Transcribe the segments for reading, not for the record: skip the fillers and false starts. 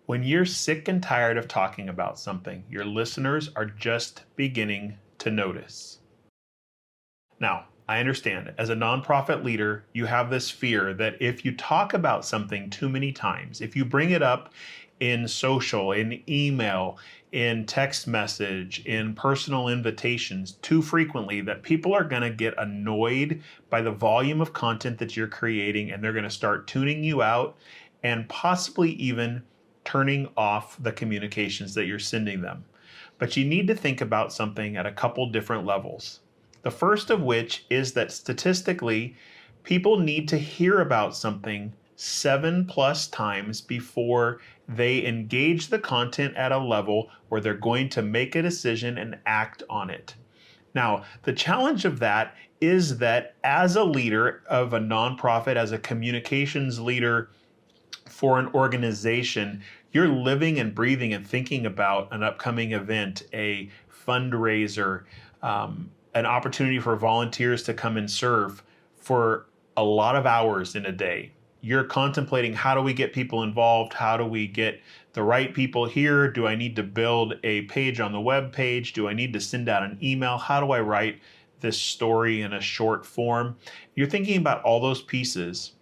When you're sick and tired of talking about something, your listeners are just beginning to notice. Now, I understand as a nonprofit leader, you have this fear that if you talk about something too many times, if you bring it up in social, in email, in text message, in personal invitations too frequently, that people are going to get annoyed by the volume of content that you're creating and they're going to start tuning you out and possibly even turning off the communications that you're sending them. But you need to think about something at a couple different levels. The first of which is that statistically, people need to hear about something 7+ times before they engage the content at a level where they're going to make a decision and act on it. Now, the challenge of that is that as a leader of a nonprofit, as a communications leader for an organization, you're living and breathing and thinking about an upcoming event, a fundraiser, an opportunity for volunteers to come and serve for a lot of hours in a day. You're contemplating, how do we get people involved? How do we get the right people here? Do I need to build a page on the web page? Do I need to send out an email? How do I write this story in a short form? You're thinking about all those pieces,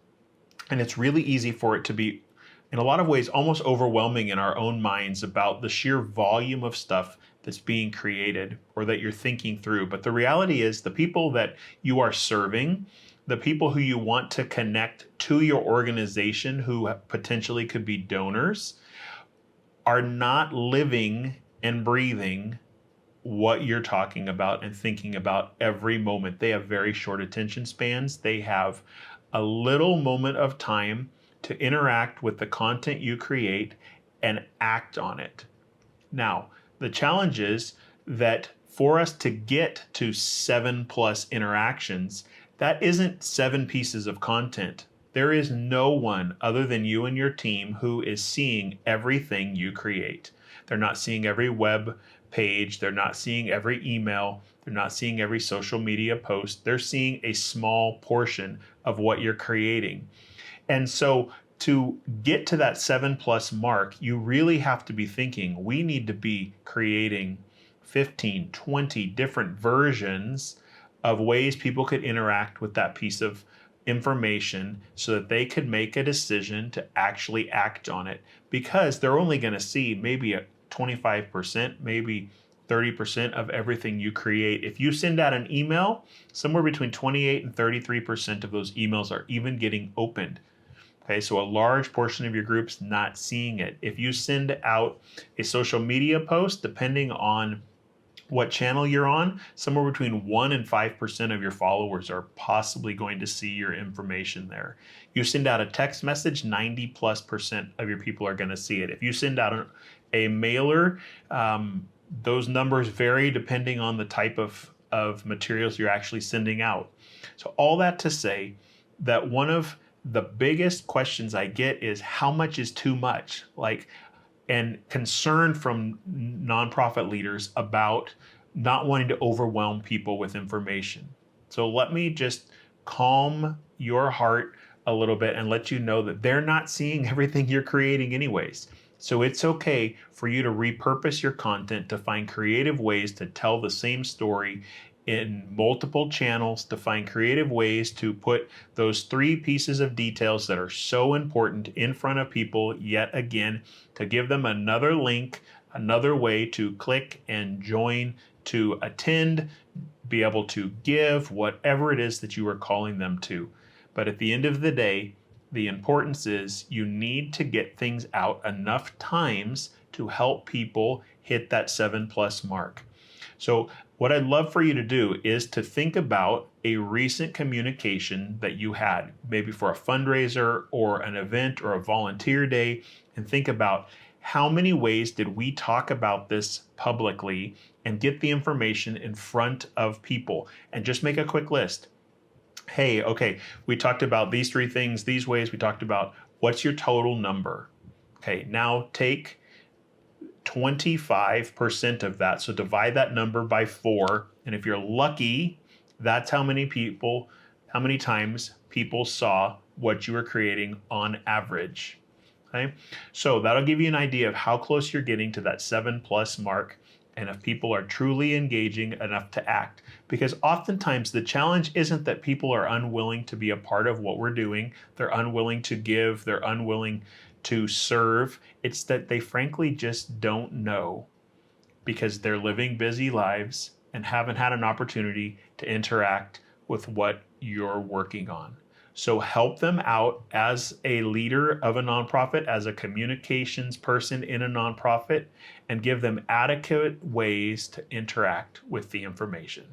and it's really easy for it to be, in a lot of ways, almost overwhelming in our own minds about the sheer volume of stuff that's being created or that you're thinking through. But the reality is the people that you are serving, the people who you want to connect to your organization who potentially could be donors, are not living and breathing what you're talking about and thinking about every moment. They have very short attention spans. They have a little moment of time to interact with the content you create and act on it. Now, the challenge is that for us to get to 7+ interactions, that isn't 7 pieces of content. There is no one other than you and your team who is seeing everything you create. They're not seeing every web page. They're not seeing every email. They're not seeing every social media post. They're seeing a small portion of what you're creating. And so to get to that 7+ mark, you really have to be thinking, we need to be creating 15, 20 different versions of ways people could interact with that piece of information so that they could make a decision to actually act on it, because they're only going to see maybe a 25%, maybe 30% of everything you create. If you send out an email, somewhere between 28 and 33% of those emails are even getting opened. Okay, so a large portion of your group's not seeing it. If you send out a social media post, depending on what channel you're on, somewhere between 1 and 5% of your followers are possibly going to see your information there. You send out a text message, 90+% of your people are going to see it. If you send out a mailer, those numbers vary depending on the type of materials you're actually sending out. So all that to say that one of the biggest questions I get is, how much is too much? And concern from nonprofit leaders about not wanting to overwhelm people with information. So let me just calm your heart a little bit and let you know that they're not seeing everything you're creating anyways. So it's okay for you to repurpose your content to find creative ways to tell the same story in multiple channels, to find creative ways to put those 3 pieces of details that are so important in front of people, yet again, to give them another link, another way to click and join, to attend, be able to give, whatever it is that you are calling them to. But at the end of the day, the importance is you need to get things out enough times to help people hit that 7+ mark. So what I'd love for you to do is to think about a recent communication that you had, maybe for a fundraiser or an event or a volunteer day, and think about how many ways did we talk about this publicly and get the information in front of people, and just make a quick list. Hey, okay, we talked about these 3 things, these ways. We talked about what's your total number. Okay, now take 25% of that. So divide that number by 4. And if you're lucky, that's how many times people saw what you were creating on average. Okay, so that'll give you an idea of how close you're getting to that 7+ mark, and if people are truly engaging enough to act. Because oftentimes the challenge isn't that people are unwilling to be a part of what we're doing, they're unwilling to give, they're unwilling to serve. It's that they frankly just don't know, because they're living busy lives and haven't had an opportunity to interact with what you're working on. So help them out as a leader of a nonprofit, as a communications person in a nonprofit, and give them adequate ways to interact with the information.